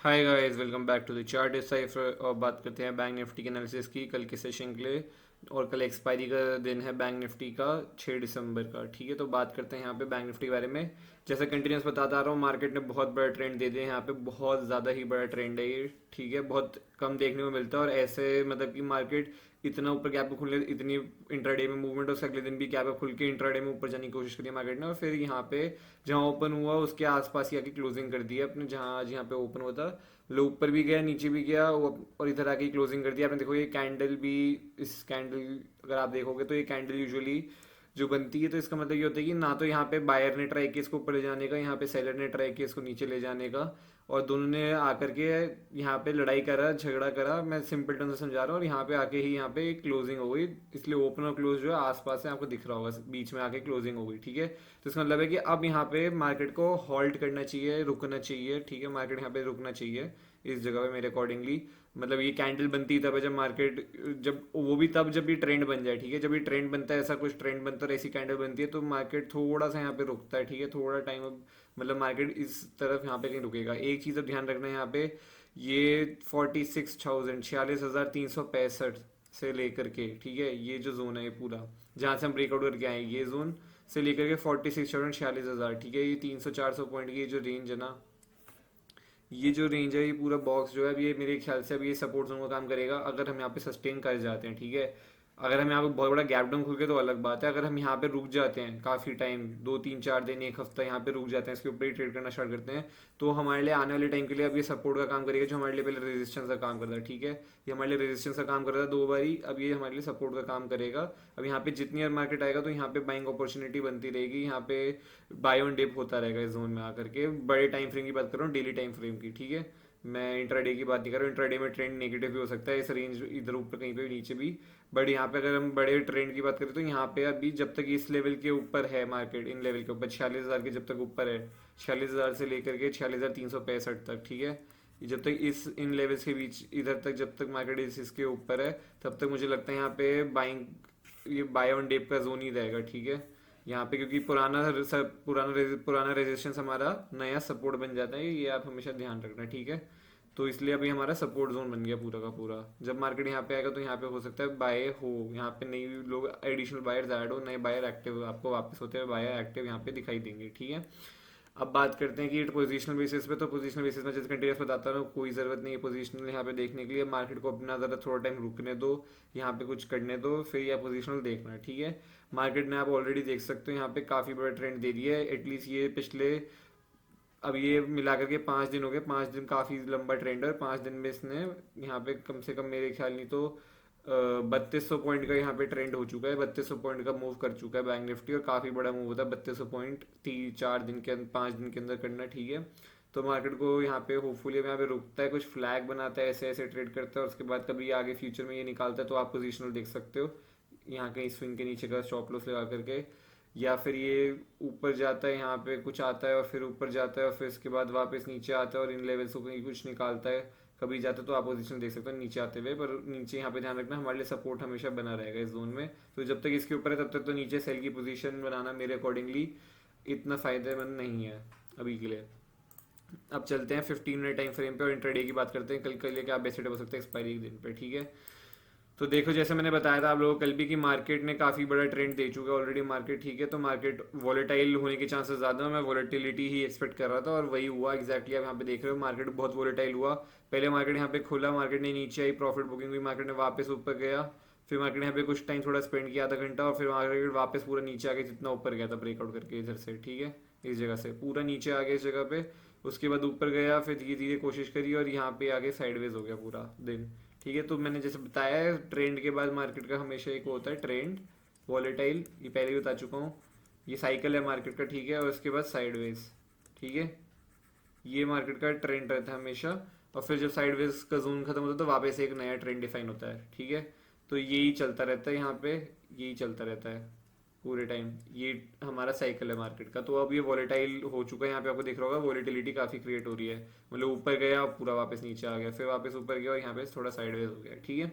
Hi guys, welcome back to the chart decipher. और बात करते हैं बैंक निफ्टी के एनालिसिस की कल के सेशन के लिए। और कल एक्सपायरी का दिन है बैंक निफ्टी का 6 दिसंबर का। ठीक है, तो बात करते हैं यहाँ पे बैंक निफ्टी के बारे में। जैसे कंटिन्यूस बताता आ रहा हूँ, मार्केट ने बहुत बड़ा ट्रेंड दे दिया है यहाँ पे, बहुत ज़्यादा ही बड़ा ट्रेंड है ये। ठीक है, बहुत कम देखने को मिलता है। और ऐसे मतलब कि मार्केट इतना ऊपर गैप पे खुलने, इतनी इंट्राडे में मूवमेंट, उसके अगले दिन भी गैप पे खुल के इंट्राडे में ऊपर जाने की कोशिश करी है मार्केट ने। और फिर यहाँ पे जहाँ ओपन हुआ उसके आसपास ही आके क्लोजिंग कर दी है अपने, जहाँ आज यहाँ पे ओपन हुआ था। लो ऊपर भी गया, नीचे भी गया, और इधर आके क्लोजिंग कर दिया आपने। देखो ये कैंडल भी, इस कैंडल अगर आप देखोगे तो ये कैंडल यूजुअली जो बनती है, तो इसका मतलब ये होता है कि ना तो यहाँ पे बायर ने ट्राई किया इसको ऊपर ले जाने का, यहाँ पे सेलर ने ट्राई किया इसको नीचे ले जाने का, और दोनों ने आकर के यहाँ पे लड़ाई करा, झगड़ा करा। मैं सिंपल टर्म से समझा रहा हूँ। और यहाँ पे आके ही यहाँ पे क्लोजिंग हो गई, इसलिए ओपन और क्लोज जो है आसपास से आपको दिख रहा होगा, बीच में आके क्लोजिंग हो गई। ठीक है, तो इसका मतलब है कि अब यहाँ पे मार्केट को हॉल्ट करना चाहिए, रुकना चाहिए। ठीक है, मार्केट यहाँ पे रुकना चाहिए इस जगह पे मेरे अकॉर्डिंगली। मतलब ये कैंडल बनती तब है जब मार्केट, जब वो भी तब जब ये ट्रेंड बन जाए। ठीक है, जब ये ट्रेंड बनता है, ऐसा कुछ ट्रेंड बनता है और ऐसी कैंडल बनती है, तो मार्केट थोड़ा सा यहाँ पे रुकता है। ठीक है, थोड़ा टाइम, अब मतलब मार्केट इस तरफ यहाँ पे कहीं रुकेगा। एक चीज़ अब ध्यान रखना है यहाँ पे, ये 46,000 46,365 से लेकर के, ठीक है, ये जो जोन है ये पूरा, जहाँ से हम ब्रेकआउट करके आए, ये जोन से लेकर के 46,46,000, ठीक है, ये 300-400 पॉइंट की ये जो रेंज है ना, ये जो रेंज है, ये पूरा बॉक्स जो है, अब ये मेरे ख्याल से अब ये सपोर्ट जोन का काम करेगा अगर हम यहाँ पे सस्टेन कर जाते हैं। ठीक है, अगर हम यहाँ पे बहुत बड़ा गैप डाउन खुल के तो अलग बात है। अगर हम यहाँ पे रुक जाते हैं काफ़ी टाइम, 2-3-4 दिन, एक हफ्ता यहाँ पे रुक जाते हैं, इसके ऊपर ही ट्रेड करना स्टार्ट करते हैं, तो हमारे लिए आने वाले टाइम के लिए अब ये सपोर्ट का काम करेगा, जो हमारे लिए पहले रेजिस्टेंस का काम करता है। ठीक है, ये हमारे लिए रेजिस्टेंस का काम कर रहा था 2 बारी, अब ये हमारे लिए सपोर्ट का काम करेगा। अब यहाँ पे जितनी बार मार्केट आएगा तो यहाँ पे बाइंग अपॉर्चुनिटी बनती रहेगी, यहाँ पे बाय ऑन डिप होता रहेगा इस जोन में आकर के। बड़े टाइम फ्रेम की बात कर रहा हूँ, डेली टाइम फ्रेम की। ठीक है, मैं इंट्राडे की बात नहीं कर रहा हूँ। इंट्राडे में ट्रेंड नेगेटिव भी हो सकता है, इस रेंज इधर ऊपर कहीं पे भी, नीचे भी। बट यहाँ पे अगर हम बड़े ट्रेंड की बात करें तो यहाँ पे अभी जब तक इस लेवल के ऊपर है मार्केट, इन लेवल के ऊपर 46,000 के जब तक ऊपर है, 46,000 से लेकर के 46,365 तक, ठीक है, जब तक इस इन लेवल्स के बीच इधर तक जब तक मार्केट इसके ऊपर है, तब तक मुझे लगता है यहाँ पे बाइंग, ये बाय ऑन डिप का जोन ही रहेगा। ठीक है, यहाँ पे क्योंकि पुराना रेजिस्टेंस हमारा नया सपोर्ट बन जाता है, ये आप हमेशा ध्यान रखना। ठीक है, तो इसलिए अभी हमारा सपोर्ट जोन बन गया पूरा का पूरा। जब मार्केट यहाँ पे आएगा तो यहाँ पे हो सकता है बाय हो, यहाँ पे नई लोग, एडिशनल बायर्स ऐड हो, नए बायर एक्टिव आपको वापस होते हुए बायर एक्टिव यहाँ पे दिखाई देंगे। ठीक है, अब बात करते हैं कि पोजीशनल बेसिस पे, तो पोजीशनल बेसिस में जैसे कंटिन्यूस बताता हूँ, कोई ज़रूरत नहीं है पोजीशनल यहाँ पे देखने के लिए। मार्केट को अपना ज़रा थोड़ा टाइम रुकने दो, यहाँ पे कुछ करने दो, फिर यह पोजीशनल देखना। ठीक है, मार्केट ने आप ऑलरेडी देख सकते हो यहाँ पे काफ़ी बड़ा ट्रेंड दे दिया है। एटलीस्ट ये पिछले, अब ये मिला करके 5 दिन हो गए, 5 दिन काफ़ी लंबा ट्रेंड है, और 5 दिन में इसने यहाँ पे कम से कम मेरे ख्याल नहीं तो 3200 पॉइंट का यहाँ पे ट्रेंड हो चुका है, 3200 पॉइंट का मूव कर चुका है बैंक निफ्टी। और काफ़ी बड़ा मूव होता है 3200 पॉइंट 4 दिन के अंदर, 5 दिन के अंदर करना। ठीक है, तो मार्केट को यहाँ पे होपफुली अब यहाँ पे रुकता है, कुछ फ्लैग बनाता है, ऐसे ऐसे ट्रेड करता है, और उसके बाद कभी आगे फ्यूचर में ये निकालता है, तो आप पोजिशनल देख सकते हो यहाँ कहीं स्विंग के नीचे का स्टॉप लॉस लगा करके। या फिर ये ऊपर जाता है, यहाँ पे कुछ आता है और फिर ऊपर जाता है, और फिर इसके बाद वापस नीचे आता है और इन लेवल्स को कहीं कुछ निकालता है, कभी जाता है, तो आप पोजीशन देख सकते हो नीचे आते हुए। पर नीचे यहाँ पे ध्यान रखना, हमारे लिए सपोर्ट हमेशा बना रहेगा इस जोन में, तो जब तक इसके ऊपर है तब तक तो नीचे सेल की पोजीशन बनाना मेरे अकॉर्डिंगली इतना फायदेमंद नहीं है अभी के लिए। अब चलते हैं 15 मिनट टाइम फ्रेम पे और इंट्राडे की बात करते हैं। कल के लिए क्या बेसिड हो सकता है एक्सपायरी के दिन पे। ठीक है, तो देखो जैसे मैंने बताया था आप लोगों को कल भी कि मार्केट ने काफ़ी बड़ा ट्रेंड दे चुका है ऑलरेडी मार्केट। ठीक है, तो मार्केट वॉलेटाइल होने के चांसेस ज़्यादा है, मैं वॉलेटिलिटी ही एक्सपेक्ट कर रहा था और वही हुआ एग्जैक्टली। आप यहाँ पे देख रहे हो मार्केट बहुत वॉलेटाइल हुआ। पहले मार्केट यहाँ पे खुला, मार्केट ने नीचे आई, प्रॉफिट बुकिंग हुई, मार्केट ने वापस ऊपर गया, फिर मार्केट ने यहाँ पे कुछ टाइम थोड़ा स्पेंड किया, आधा घंटा, और फिर मार्केट वापस पूरा नीचे आ गया जितना ऊपर गया था ब्रेकआउट करके इधर से। ठीक है, इस जगह से पूरा नीचे आ गया इस जगह पे, उसके बाद ऊपर गया, फिर धीरे धीरे कोशिश करी और यहाँ पे आगे साइडवेज हो गया पूरा दिन। ठीक है, तो मैंने जैसे बताया है ट्रेंड के बाद मार्केट का हमेशा एक होता है ट्रेंड वॉलेटाइल, ये पहले भी बता चुका हूँ, ये साइकिल है मार्केट का। ठीक है, और उसके बाद साइडवेज। ठीक है, ये मार्केट का ट्रेंड रहता है हमेशा, और फिर जब साइडवेज का जोन खत्म होता है तो वापस एक नया ट्रेंड डिफाइन होता है। ठीक है, तो यही चलता रहता है यहाँ पे, यही चलता रहता है पूरे टाइम, ये हमारा साइकिल है मार्केट का। तो अब ये वॉलेटाइल हो चुका है, यहाँ पे आपको दिख रहा होगा वॉलेटिलिटी काफ़ी क्रिएट हो रही है, मतलब ऊपर गया पूरा वापस नीचे आ गया, फिर वापस ऊपर गया और यहाँ पे थोड़ा साइडवेज हो गया। ठीक है,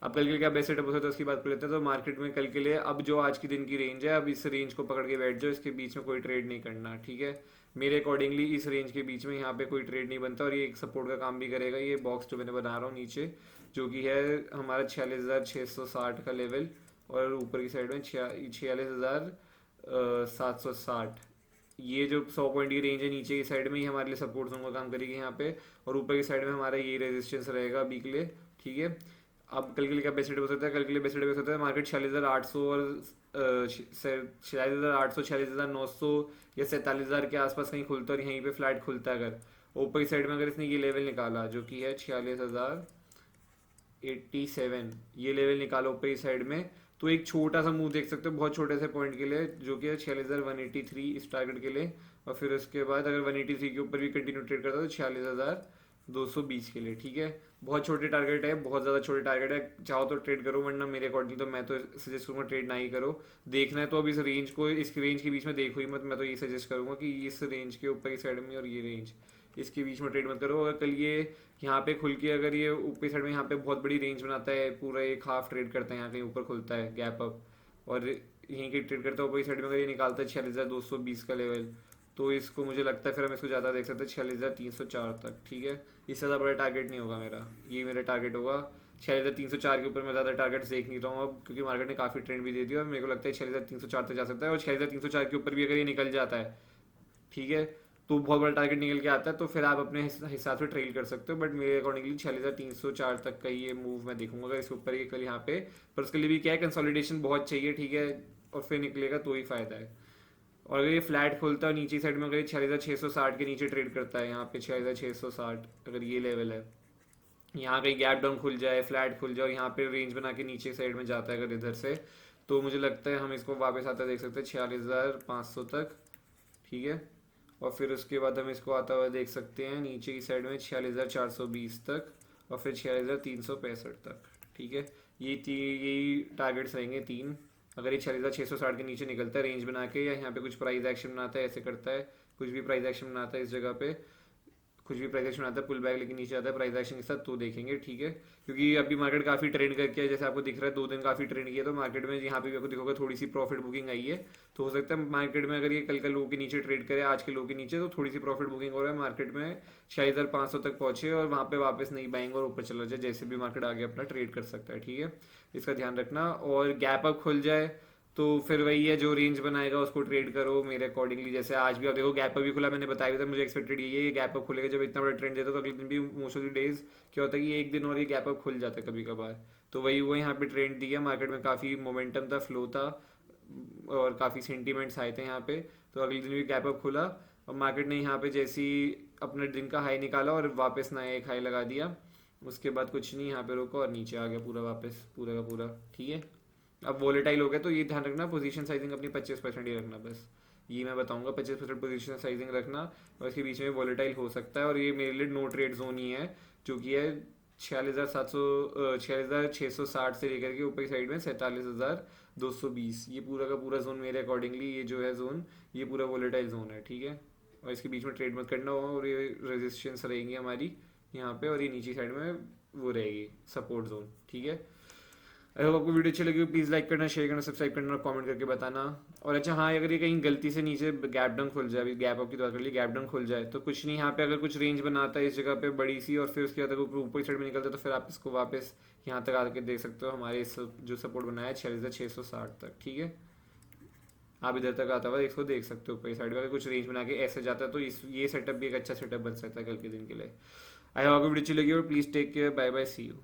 अब कल के लिए क्या बेस्ट सेटअप हो सकता है उसकी बात कर लेते हैं। तो मार्केट में कल के लिए अब जो आज की दिन की रेंज है, अब इस रेंज को पकड़ के बैठ जाओ, इसके बीच में कोई ट्रेड नहीं करना, ठीक है। मेरे अकॉर्डिंगली इस रेंज के बीच में यहाँ पे कोई ट्रेड नहीं बनता, और ये एक सपोर्ट का काम भी करेगा, ये बॉक्स जो मैंने बना रहा हूँ नीचे, जो कि है हमारा 46,660 का लेवल, और ऊपर की साइड में 46,760। ये जो 100 पॉइंट की रेंज है नीचे की साइड में, ये हमारे लिए सपोर्ट जोन का काम करेगी यहाँ पे, और ऊपर की साइड में हमारा ये रेजिस्टेंस रहेगा अभी के लिए, ठीक है। अब कल के लिए क्या बेस्ट रेट हो सकता है, कल के लिए बेस्ट रेट हो सकता है मार्केट 46,800 और 46,800, 46,900 या 47,000 के आसपास कहीं खुलता है, और यहीं पे फ्लैट खुलता है। अगर ऊपर की साइड में अगर इसने ये लेवल निकाला जो कि है 46,087, ये लेवल निकाला ऊपर की साइड में, तो एक छोटा सा मूव देख सकते हो बहुत छोटे से पॉइंट के लिए, जो कि है 46,183 इस टारगेट के लिए, और फिर उसके बाद अगर 183 के ऊपर भी कंटिन्यू ट्रेड करता है तो 46,220 के लिए, ठीक है। बहुत छोटे टारगेट है, बहुत ज़्यादा छोटे टारगेट है, चाहो तो ट्रेड करो, वरना मेरे अकॉर्डिंग तो मैं तो सजेस्ट करूँगा ट्रेड ना ही करो। देखना है तो अब इस रेंज को, इस रेंज के बीच में देखो ही मत, मैं तो ये सजेस्ट करूँगा कि इस रेंज के ऊपर की साइड में और ये रेंज, इसके बीच में ट्रेड मत करो। अगर कल ये यहाँ पे खुल के, अगर ये ऊपर साइड में यहाँ पे बहुत बड़ी रेंज बनाता है, पूरा एक हाफ ट्रेड करता है, यहाँ कहीं ऊपर खुलता है गैप अप, और यहीं की ट्रेड करता है ऊपर साइड में, अगर ये निकालता है 46,220 का लेवल, तो इसको मुझे लगता है फिर हम इसको ज़्यादा देख सकते हैं 46,304 तक, ठीक है। इससे ज़्यादा बड़ा टारगेट नहीं होगा मेरा, ये मेरा टारगेट होगा 46,304 के ऊपर। मैं ज़्यादा टारगेट्स देख नहीं रहा हूँ अब, क्योंकि मार्केट ने काफ़ी ट्रेंड भी दे दिया, और मेरे को लगता है 46,304 तक जा सकता है, और 46,304 के ऊपर भी अगर ये निकल जाता है, ठीक है, तो बहुत बड़ा टारगेट निकल के आता है, तो फिर आप अपने हिसाब से ट्रेल कर सकते हो। बट मेरे अकॉर्डिंगली 46,304 तक का ये मूव मैं देखूंगा अगर इसके ऊपर ये कल यहाँ पे, पर उसके लिए भी क्या है, कंसोलिडेशन बहुत चाहिए, ठीक है, और फिर निकलेगा तो ही फायदा है। और अगर ये फ्लैट खोलता है नीचे साइड में, अगर ये 46,660 के नीचे ट्रेड करता है, यहाँ पे 46,660 अगर ये लेवल है, यहाँ कहीं गैप डाउन खुल जाए, फ्लैट खुल जाए, और यहाँ पे रेंज बना के नीचे साइड में जाता है अगर इधर से, तो मुझे लगता है हम इसको वापस आता देख सकते हैं 46,500 तक, ठीक है। और फिर उसके बाद हम इसको आता हुआ देख सकते हैं नीचे की साइड में 46,420 तक, और फिर 46,365 तक, ठीक है। यही टारगेट्स रहेंगे तीन। अगर ये 46,660 के नीचे निकलता है रेंज बना के, या यहाँ पे कुछ प्राइस एक्शन बनाता है, ऐसे करता है, कुछ भी प्राइस एक्शन बनाता है इस जगह पे, कुछ भी प्राइस एक्शन आता है पुल बैक लेके नीचे आता है प्राइस एक्शन के साथ, तो देखेंगे, ठीक है। क्योंकि अभी मार्केट काफ़ी ट्रेंड करके है, जैसे आपको दिख रहा है 2 दिन काफ़ी ट्रेंड किया, तो मार्केट में यहाँ पे भी आपको दिखोगे थोड़ी सी प्रॉफिट बुकिंग आई है, तो हो सकता है मार्केट में अगर ये कल का लो के नीचे ट्रेड करे, आज के लो के नीचे, तो थोड़ी सी प्रॉफिट बुकिंग हो रहा है मार्केट में, 46,500 तक पहुंचे और वहाँ पे वापस नहीं बाइंग और ऊपर चला जाए, जैसे भी मार्केट आगे अपना ट्रेड कर सकता है, ठीक है। इसका ध्यान रखना। और गैप अप खुल जाए तो फिर वही है, जो रेंज बनाएगा उसको ट्रेड करो मेरे अकॉर्डिंगली। जैसे आज भी आप देखो गैप अप भी खुला, मैंने बताया था मुझे एक्सपेक्टेड ये गैप अप खुलेगा, जब इतना बड़ा ट्रेंड देता है तो अगले दिन भी मोस्ट ऑफ द डेज क्या होता है कि एक दिन और ये गैप अप खुल जाता है कभी कभार, तो वही वो यहाँ पे ट्रेंड दिया, मार्केट में काफ़ी मोमेंटम था, फ्लो था, और काफ़ी सेंटीमेंट्स आए थे यहाँ पे, तो अगले दिन भी गैप अप खुला, और मार्केट ने यहाँ पे जैसी अपने दिन का हाई निकाला और वापस नया एक हाई लगा दिया, उसके बाद कुछ नहीं, यहाँ पे रुका और नीचे आ गया पूरा वापस, पूरा का पूरा, ठीक है। अब वोलेटाइल हो गया तो ये ध्यान रखना, पोजीशन साइजिंग अपनी 25% ही रखना, बस ये मैं बताऊंगा, 25% पोजीशन साइजिंग रखना, और इसके बीच में वोलेटाइल हो सकता है। और ये मेरे लिए नो ट्रेड जोन ही है, जो कि है 46,660 से लेकर के ऊपर की साइड में 47,220, ये पूरा का पूरा जोन मेरे अकॉर्डिंगली, ये जो है जोन, ये पूरा वोलेटाइल जोन है, ठीक है। और इसके बीच में ट्रेड मत करना होगा, और ये रेजिस्टेंस रहेंगी हमारी यहाँ पे, और ये नीचे साइड में वो रहेगी सपोर्ट जोन, ठीक है। अगर आपको वीडियो अच्छी लगी प्लीज़ लाइक करना, शेयर करना, सब्सक्राइब करना और कमेंट करके बताना। और अच्छा हाँ, अगर ये कहीं गलती से नीचे गैप डाउन खुल जाए, अभी गैप अप की बात कर ली, गैप डाउन खुल जाए तो कुछ नहीं, यहाँ पे अगर कुछ रेंज बनाता है इस जगह पे बड़ी सी, और फिर उसके बाद अगर ऊपर साइड में निकलता है तो फिर आप इसको वापस यहाँ तक आके देख सकते हो, हमारे इस जो सपोर्ट बनाया है 46,660 तक, ठीक है। आप इधर तक आता हुआ इसको देख सकते हो, ऊपर साइड में अगर कुछ रेंज बना के ऐसे जाता है तो इस ये सेटअप भी एक अच्छा सेटअप बन सकता है कल के दिन के लिए। आई होप आपको वीडियो अच्छी लगी और please take care, bye bye, see you.